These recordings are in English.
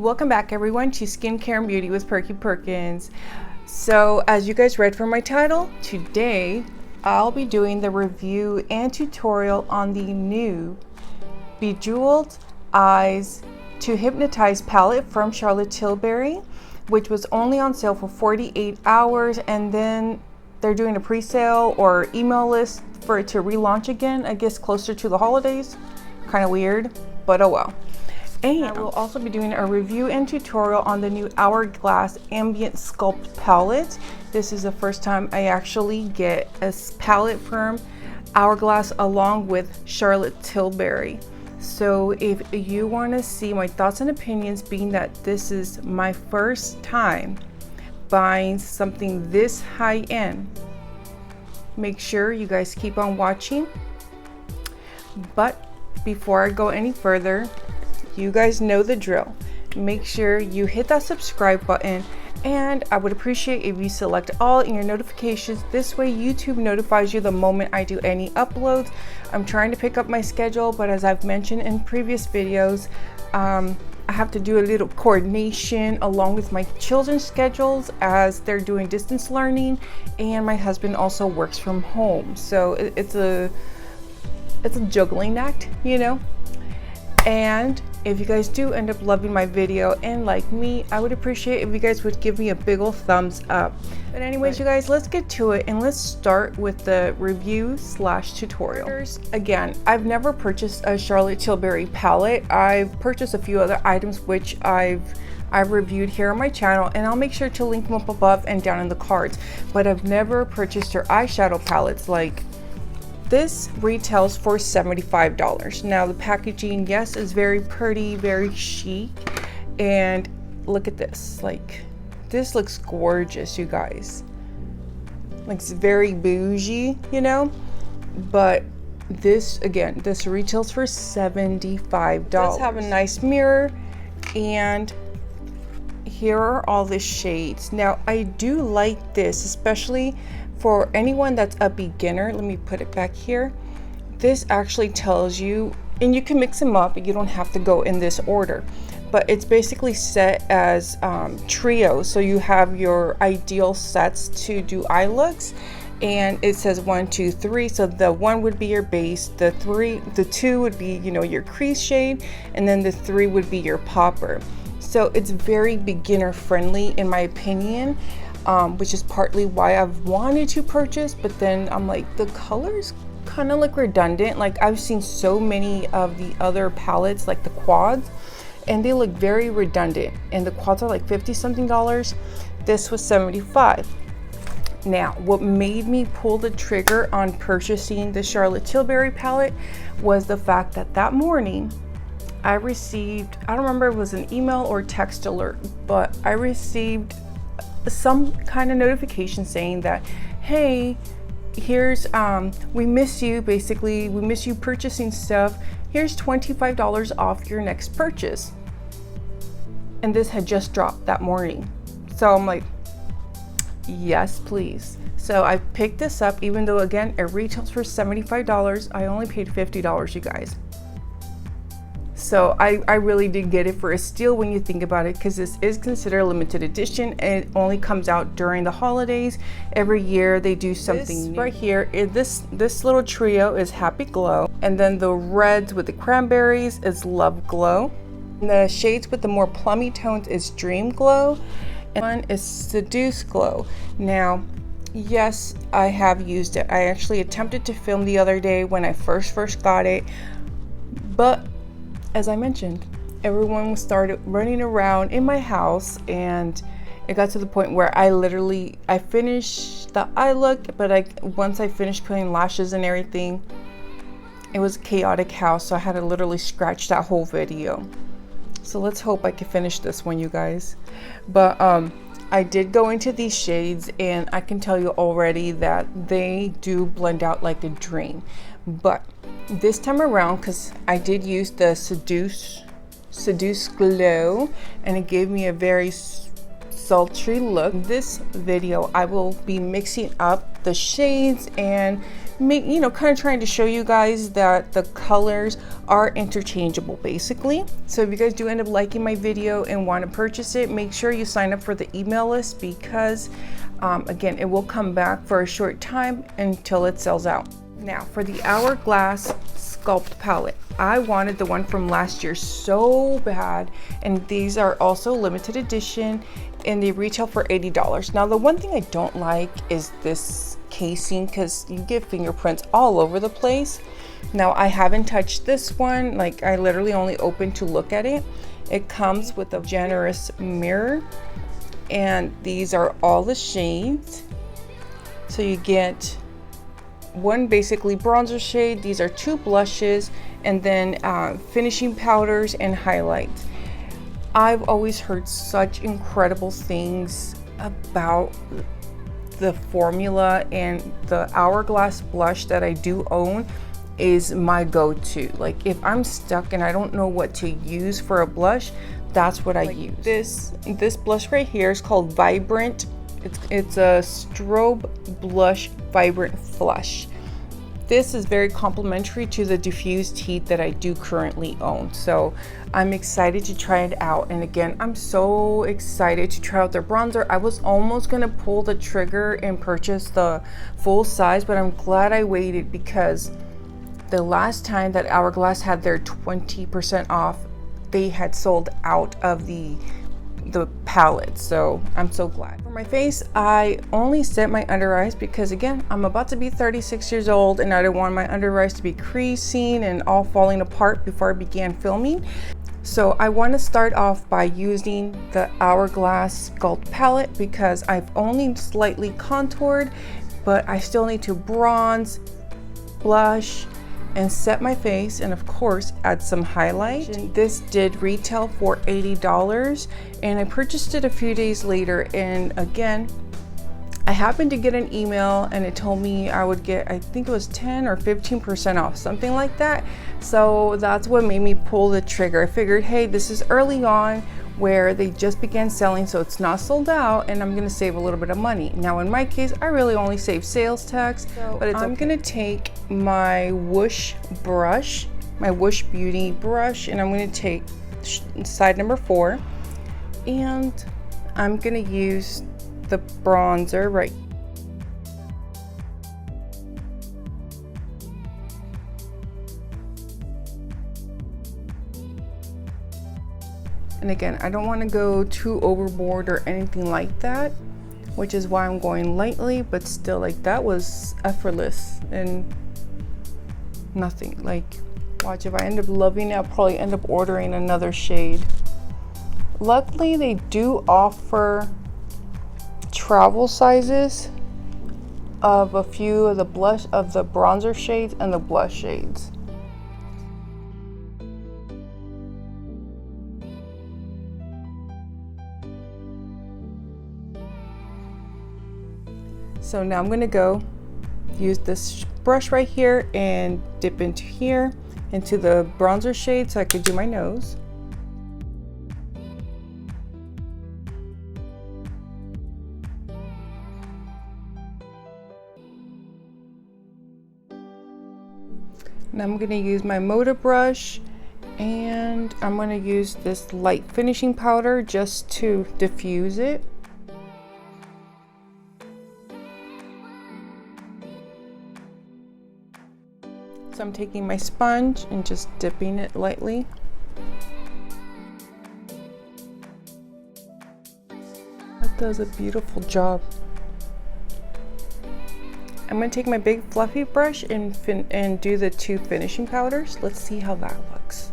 Welcome back everyone to Skincare and Beauty with PerkiPerkins. So as you guys read from my title, today I'll be doing the review and tutorial on the new Bejewelled Eyes to Hypnotise palette from Charlotte Tilbury, which was only on sale for 48 hours, and then they're doing a pre-sale or email list for it to relaunch again, I guess closer to the holidays. Kind of weird, but oh well. And I will also be doing a review and tutorial on the new Hourglass Ambient Sculpture Palette. This is the first time I actually get a palette from Hourglass along with Charlotte Tilbury. So if you want to see my thoughts and opinions, being that this is my first time buying something this high-end, make sure you guys keep on watching. But before I go any further, you guys know the drill. Make sure you hit that subscribe button, and I would appreciate if you select all in your notifications. This way YouTube notifies you the moment I do any uploads. I'm trying to pick up my schedule, but as I've mentioned in previous videos, I have to do a little coordination along with my children's schedules as they're doing distance learning, and my husband also works from home. So it's a juggling act, you know. And if you guys do end up loving my video and like me, I would appreciate if you guys would give me a big ol' thumbs up. But anyways, you guys, let's get to it and let's start with the review / tutorial. Again, I've never purchased a Charlotte Tilbury palette. I've purchased a few other items which I've reviewed here on my channel, and I'll make sure to link them up above and down in the cards. But I've never purchased her eyeshadow palettes. Like, this retails for $75. Now the packaging, yes, is very pretty, very chic, and look at this. Like, this looks gorgeous, you guys. Like, it's very bougie, you know. But this, again, this retails for $75. It does have a nice mirror, and here are all the shades. Now I do like this, especially for anyone that's a beginner. Let me put it back here. This actually tells you, and you can mix them up, you don't have to go in this order, but it's basically set as trios. So you have your ideal sets to do eye looks, and it says 1, 2, 3. So the 1 would be your base, the 2 would be, you know, your crease shade, and then the 3 would be your popper. So it's very beginner friendly in my opinion. Which is partly why I've wanted to purchase, but then I'm like, the colors kind of look redundant. Like, I've seen so many of the other palettes, like the quads, and they look very redundant, and the quads are like 50 something dollars. This was 75. Now what made me pull the trigger on purchasing the Charlotte Tilbury palette was the fact that that morning I received, I don't remember if it was an email or text alert, but I received some kind of notification saying that, hey, here's we miss you, basically we miss you purchasing stuff, here's $25 off your next purchase. And this had just dropped that morning, so I'm like, yes please. So I picked this up, even though again it retails for $75. I only paid $50, you guys. So I really did get it for a steal when you think about it, because this is considered a limited edition and it only comes out during the holidays. Every year they do something new. Right here, this little trio is Happy Glow, and then the reds with the cranberries is Love Glow, and the shades with the more plummy tones is Dream Glow, and one is Seduce Glow. Now, yes, I have used it. I actually attempted to film the other day when I first got it, but as I mentioned, everyone started running around in my house, and it got to the point where I finished the eye look, but once I finished putting lashes and everything, it was a chaotic house, so I had to literally scratch that whole video. So let's hope I can finish this one, you guys. But I did go into these shades, and I can tell you already that they do blend out like a dream. But this time around, because I did use the Seduce Glow, and it gave me a very sultry look. In this video I will be mixing up the shades and kind of trying to show you guys that the colors are interchangeable basically. So if you guys do end up liking my video and want to purchase it, make sure you sign up for the email list, because again, it will come back for a short time until it sells out. Now for the Hourglass Sculpt palette, I wanted the one from last year so bad, and these are also limited edition and they retail for $80. Now the one thing I don't like is this casing, because you get fingerprints all over the place. Now I haven't touched this one, like I literally only opened to look at it. It comes with a generous mirror, and these are all the shades. So you get one basically bronzer shade, these are 2 blushes, and then finishing powders and highlights. I've always heard such incredible things about the formula, and the Hourglass blush that I do own is my go-to. Like if I'm stuck and I don't know what to use for a blush, that's what I use. This blush right here is called Vibrant. It's a strobe blush vibrant flush. This is very complimentary to the diffused heat that I do currently own. So I'm excited to try it out. And again, I'm so excited to try out their bronzer. I was almost gonna pull the trigger and purchase the full size, but I'm glad I waited, because the last time that Hourglass had their 20% off, they had sold out of the palette. So I'm so glad. For my face, I only set my under eyes because again, I'm about to be 36 years old and I don't want my under eyes to be creasing and all falling apart before I began filming. So I want to start off by using the Hourglass Gulf palette, because I've only slightly contoured, but I still need to bronze, blush, and set my face, and of course add some highlight. This did retail for $80, and I purchased it a few days later, and again I happened to get an email and it told me I would get, I think it was 10 or 15% off, something like that. So that's what made me pull the trigger. I figured, hey, this is early on where they just began selling, so it's not sold out, and I'm gonna save a little bit of money. Now in my case, I really only save sales tax, but I'm gonna take my Whoosh brush, my Whoosh Beauty brush, and I'm gonna take side number 4, and I'm gonna use the bronzer right. And again, I don't want to go too overboard or anything like that, which is why I'm going lightly, but still, like, that was effortless and nothing. Like, watch, if I end up loving it, I'll probably end up ordering another shade. Luckily, they do offer travel sizes of a few of the bronzer shades and the blush shades. So now I'm going to go use this brush right here and dip into here, into the bronzer shade, so I could do my nose. And I'm going to use my Moda brush, and I'm going to use this light finishing powder just to diffuse it. So I'm taking my sponge and just dipping it lightly. That does a beautiful job. I'm going to take my big fluffy brush and do the 2 finishing powders. Let's see how that looks.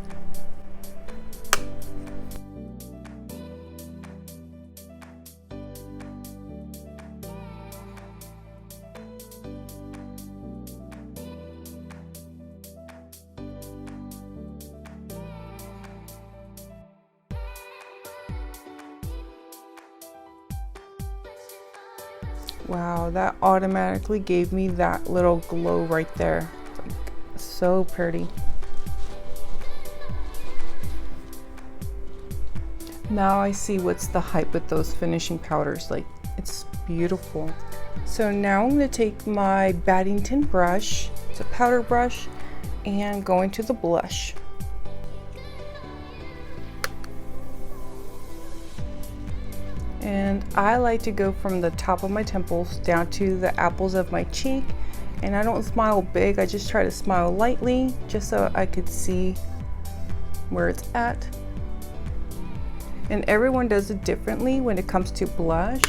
Wow, that automatically gave me that little glow right there. Like, so pretty. Now I see what's the hype with those finishing powders. Like, it's beautiful. So now I'm going to take my Baddington brush, it's a powder brush, and go into the blush. And I like to go from the top of my temples down to the apples of my cheek. And I don't smile big, I just try to smile lightly just so I could see where it's at. And everyone does it differently when it comes to blush,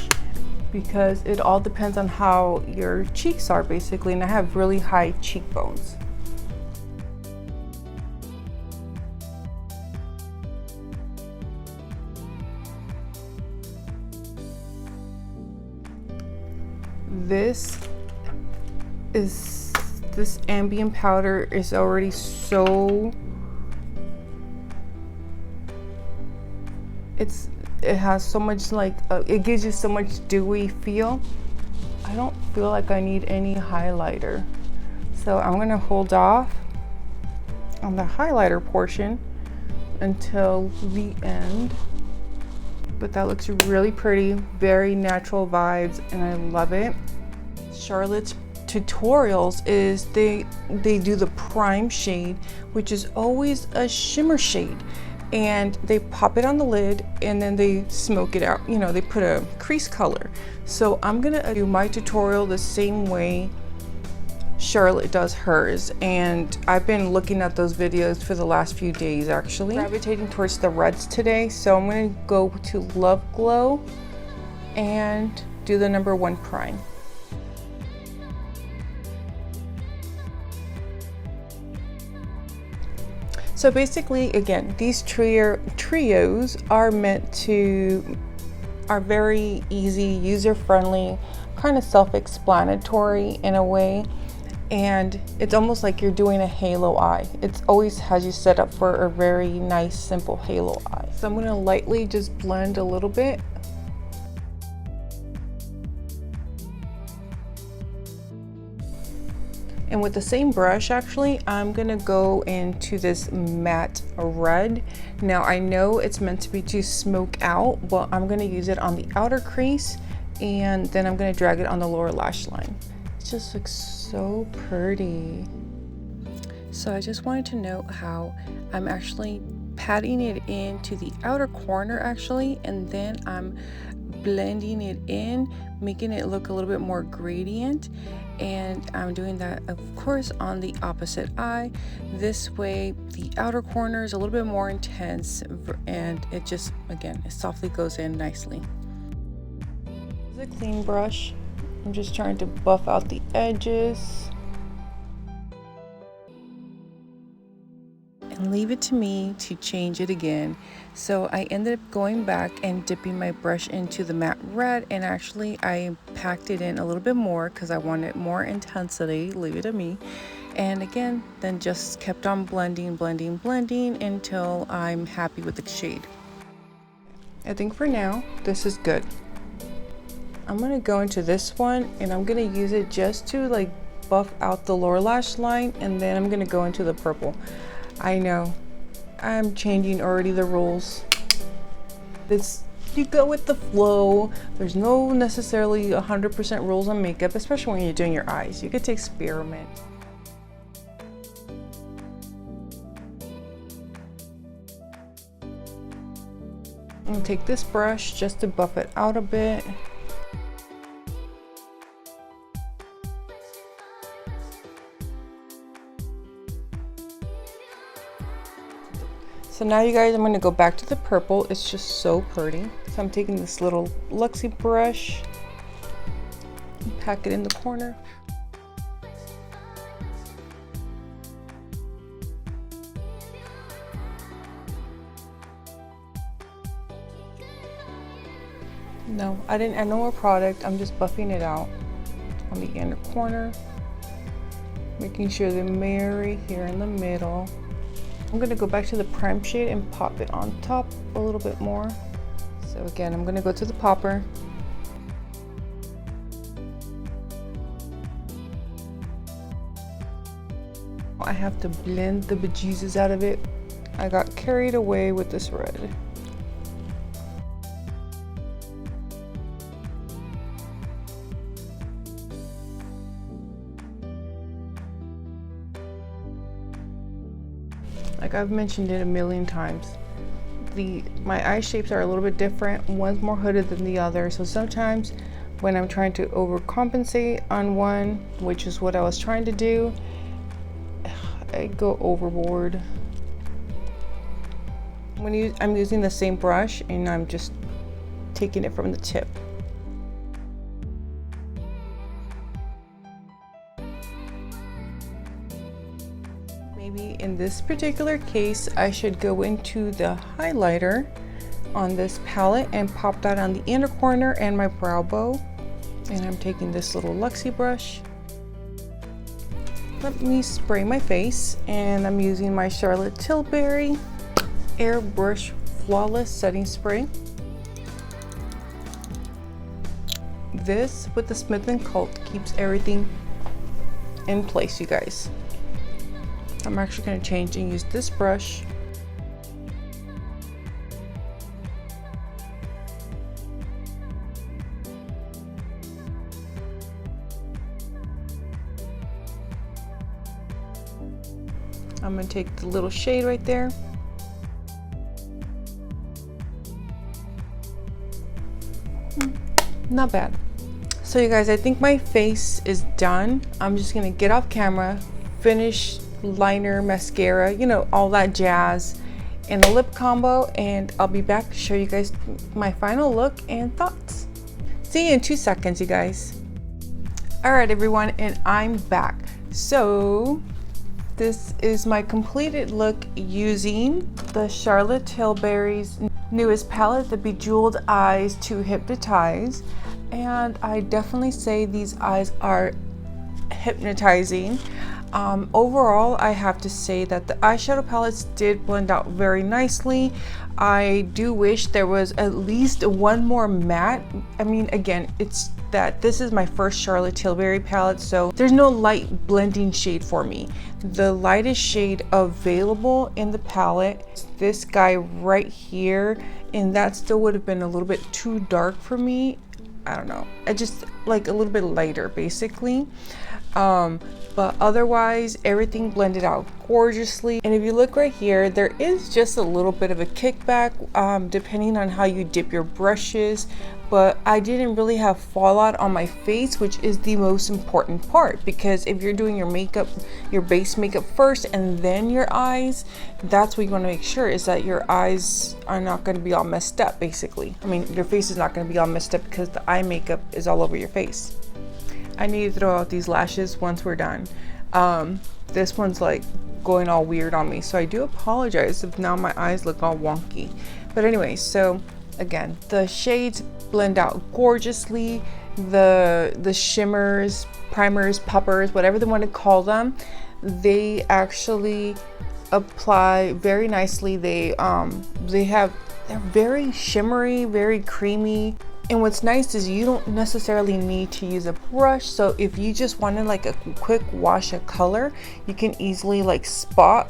because it all depends on how your cheeks are basically, and I have really high cheekbones. This ambient powder is already so, it has so much like it gives you so much dewy feel. I don't feel like I need any highlighter, so I'm gonna hold off on the highlighter portion until the end. But that looks really pretty, very natural vibes, and I love it. Charlotte's tutorials is they do the prime shade, which is always a shimmer shade, and they pop it on the lid and then they smoke it out. You know, they put a crease color. So I'm gonna do my tutorial the same way Charlotte does hers, and I've been looking at those videos for the last few days actually. Gravitating towards the reds today, so I'm gonna go to Love Glow and do the #1 prime. So basically, again, these trios are are very easy, user-friendly, kind of self-explanatory in a way, and it's almost like you're doing a halo eye. It always has you set up for a very nice, simple halo eye. So I'm gonna lightly just blend a little bit. And with the same brush, actually, I'm gonna go into this matte red. Now, I know it's meant to be to smoke out, but I'm gonna use it on the outer crease, and then I'm gonna drag it on the lower lash line. It just looks so pretty. So I just wanted to note how I'm actually patting it into the outer corner actually, and then I'm blending it in, making it look a little bit more gradient, and I'm doing that of course on the opposite eye. This way the outer corner is a little bit more intense, and it just, again, it softly goes in nicely. This is a clean brush. I'm just trying to buff out the edges. And leave it to me to change it again. So I ended up going back and dipping my brush into the matte red, and actually I packed it in a little bit more because I wanted more intensity, leave it to me. And again, then just kept on blending until I'm happy with the shade. I think for now, this is good. I'm gonna go into this one, and I'm gonna use it just to like buff out the lower lash line, and then I'm gonna go into the purple. I know, I'm changing already the rules. You go with the flow. There's no necessarily 100% rules on makeup, especially when you're doing your eyes. You get to experiment. I'm gonna take this brush just to buff it out a bit. So now you guys, I'm going to go back to the purple. It's just so pretty. So I'm taking this little Luxie brush and pack it in the corner. No, I didn't add no more product. I'm just buffing it out on the inner corner, making sure they're married here in the middle. I'm going to go back to the prime shade and pop it on top a little bit more. So again, I'm going to go to the popper. I have to blend the bejesus out of it. I got carried away with this red. Like I've mentioned it a million times, my eye shapes are a little bit different. One's more hooded than the other, so sometimes when I'm trying to overcompensate on one, which is what I was trying to do, I go overboard. I'm using the same brush and I'm just taking it from the tip. Maybe in this particular case, I should go into the highlighter on this palette and pop that on the inner corner and my brow bone. And I'm taking this little Luxie brush. Let me spray my face, and I'm using my Charlotte Tilbury Airbrush Flawless Setting Spray. This with the Smith & Cult keeps everything in place, you guys. I'm actually going to change and use this brush. I'm going to take the little shade right there. Not bad. So you guys, I think my face is done. I'm just going to get off camera, finish liner, mascara, you know, all that jazz, and a lip combo, and I'll be back to show you guys my final look and thoughts. See you in 2 seconds, you guys. All right, everyone, and I'm back. So this is my completed look using the Charlotte Tilbury's newest palette, the Bejewelled Eyes to Hypnotise, and I definitely say these eyes are hypnotizing. Overall, I have to say that the eyeshadow palettes did blend out very nicely. I do wish there was at least one more matte. I mean, again, it's that this is my first Charlotte Tilbury palette, so there's no light blending shade for me. The lightest shade available in the palette is this guy right here, and that still would have been a little bit too dark for me. I don't know, I just like a little bit lighter basically. But otherwise everything blended out gorgeously. And if you look right here, there is just a little bit of a kickback depending on how you dip your brushes, but I didn't really have fallout on my face, which is the most important part, because if you're doing your makeup, your base makeup first and then your eyes, that's what you want to make sure is that your eyes are not going to be all messed up basically. I mean, your face is not going to be all messed up because the eye makeup is all over your face. I need to throw out these lashes once we're done. This one's like going all weird on me, so I do apologize if now my eyes look all wonky. But anyway, so again, the shades blend out gorgeously. The shimmers, primers, puppers, whatever they want to call them, they actually apply very nicely. They're very shimmery, very creamy. And what's nice is you don't necessarily need to use a brush. So if you just wanted like a quick wash of color, you can easily like spot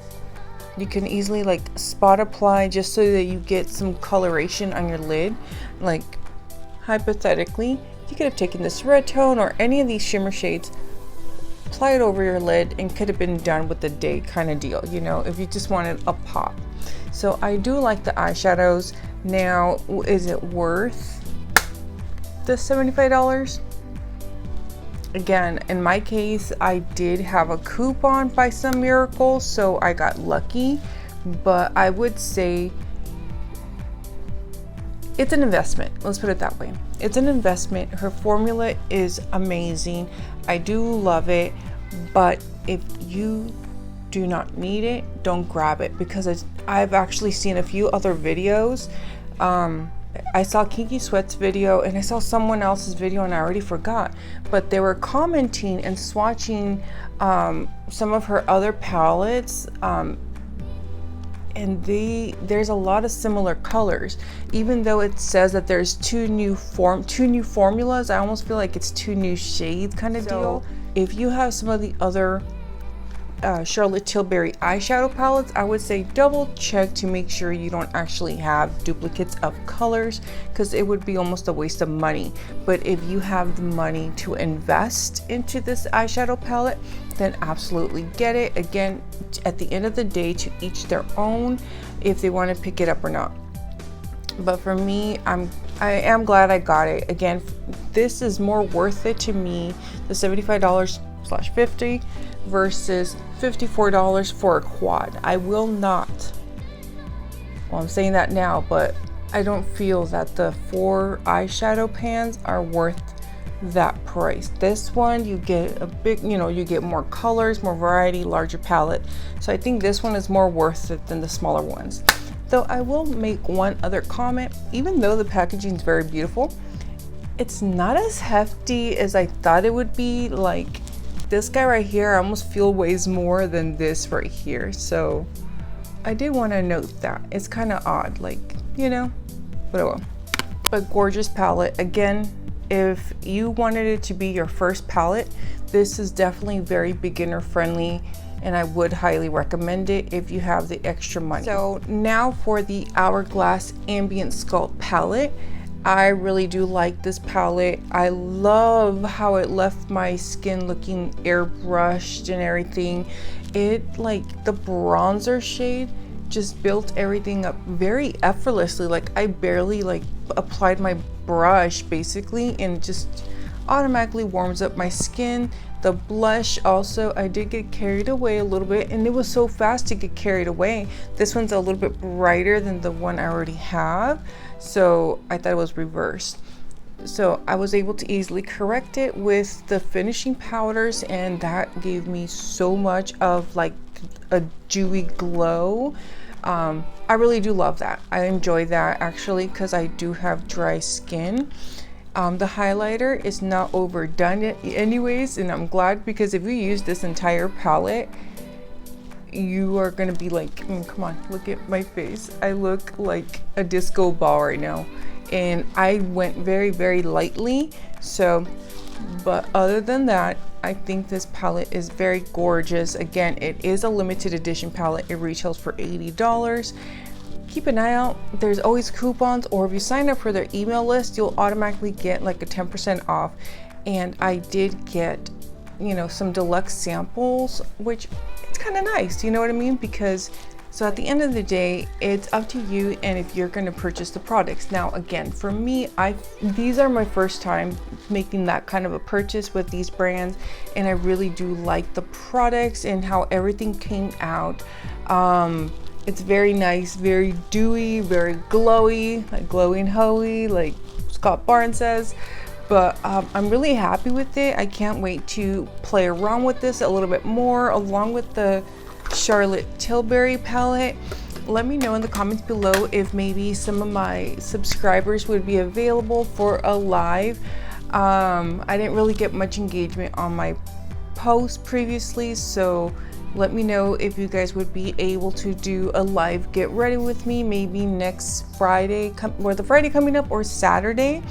apply just so that you get some coloration on your lid. Like hypothetically, you could have taken this red tone or any of these shimmer shades, apply it over your lid, and could have been done with the day kind of deal, you know, if you just wanted a pop. So I do like the eyeshadows. Now, is it worth the $75? Again, in my case, I did have a coupon by some miracle, so I got lucky, but I would say it's an investment. Let's put it that way. It's an investment. Her formula is amazing. I do love it, but if you do not need it, don't grab it, because I've actually seen a few other videos. I saw Kinky Sweat's video and I saw someone else's video and I already forgot, but they were commenting and swatching some of her other palettes, and there's a lot of similar colors. Even though it says that there's two new formulas, I almost feel like it's two new shades kind of deal. If you have some of the other Charlotte Tilbury eyeshadow palettes, I would say double check to make sure you don't actually have duplicates of colors, because it would be almost a waste of money. But if you have the money to invest into this eyeshadow palette, then absolutely get it. Again, at the end of the day, to each their own if they want to pick it up or not. But for me, I am glad I got it. Again, this is more worth it to me, the $75/50 versus $54 for a quad. I will not, well, I'm saying that now, but I don't feel that the 4 eyeshadow pans are worth that price. This one, you get a big, you get more colors, more variety, larger palette. So I think this one is more worth it than the smaller ones. Though I will make one other comment. Even though the packaging is very beautiful, it's not as hefty as I thought it would be. Like this guy right here, I almost feel weighs more than this right here. So I did want to note that. It's kind of odd, like, but oh well. But gorgeous palette. Again, if you wanted it to be your first palette, this is definitely very beginner friendly, and I would highly recommend it if you have the extra money. So now for the Hourglass Ambient Sculpt Palette. I really do like this palette. I love how it left my skin looking airbrushed and everything. It, like, the bronzer shade just built everything up very effortlessly. Like I barely applied my brush basically, and just automatically warms up my skin. The blush also, I did get carried away a little bit, and it was so fast to get carried away. This one's a little bit brighter than the one I already have, so I thought it was reversed. So I was able to easily correct it with the finishing powders, and that gave me so much of like a dewy glow. I really do love that. I enjoy that actually, because I do have dry skin. The highlighter is not overdone anyways, and I'm glad, because if you use this entire palette, you are gonna be like, come on, look at my face. I look like a disco ball right now, and I went very, very lightly. So, but other than that, I think this palette is very gorgeous. Again, it is a limited edition palette. It retails for $80. Keep an eye out. There's always coupons, or if you sign up for their email list, you'll automatically get like a 10% off. And I did get, some deluxe samples, which it's kind of nice, you know what I mean? Because so at the end of the day, it's up to you and if you're going to purchase the products. Now, again, for me, these are my first time making that kind of a purchase with these brands, and I really do like the products and how everything came out. It's very nice, very dewy, very glowy, like glowing hoey, like Scott Barnes says. But I'm really happy with it. I can't wait to play around with this a little bit more, along with the Charlotte Tilbury palette. Let me know in the comments below if maybe some of my subscribers would be available for a live. I didn't really get much engagement on my post previously, so let me know if you guys would be able to do a live get ready with me, maybe next Friday, or the Friday coming up, or Saturday.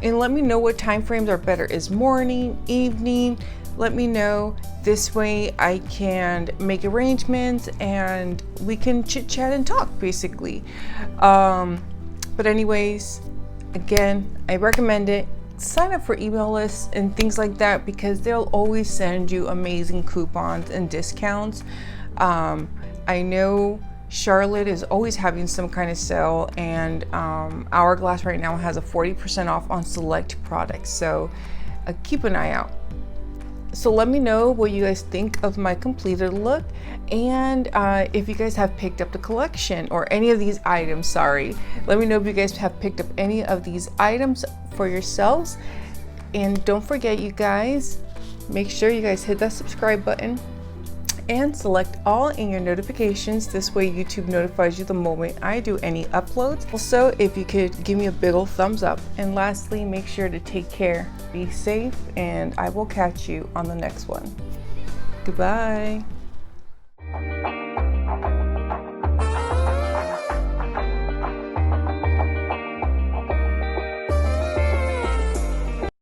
And let me know what time frames are better. Is morning, evening? Let me know. This way I can make arrangements and we can chit chat and talk basically. But anyways, again, I recommend it. Sign up for email lists and things like that, because they'll always send you amazing coupons and discounts. I know Charlotte is always having some kind of sale, and Hourglass right now has a 40% off on select products, so keep an eye out. So let me know what you guys think of my completed look, and if you guys have picked up the collection or any of these items. Sorry, let me know if you guys have picked up any of these items for yourselves. And don't forget, you guys, make sure you guys hit that subscribe button and select all in your notifications. This way YouTube notifies you the moment I do any uploads. Also, if you could give me a big ol' thumbs up. And lastly, make sure to take care, be safe, and I will catch you on the next one. Goodbye.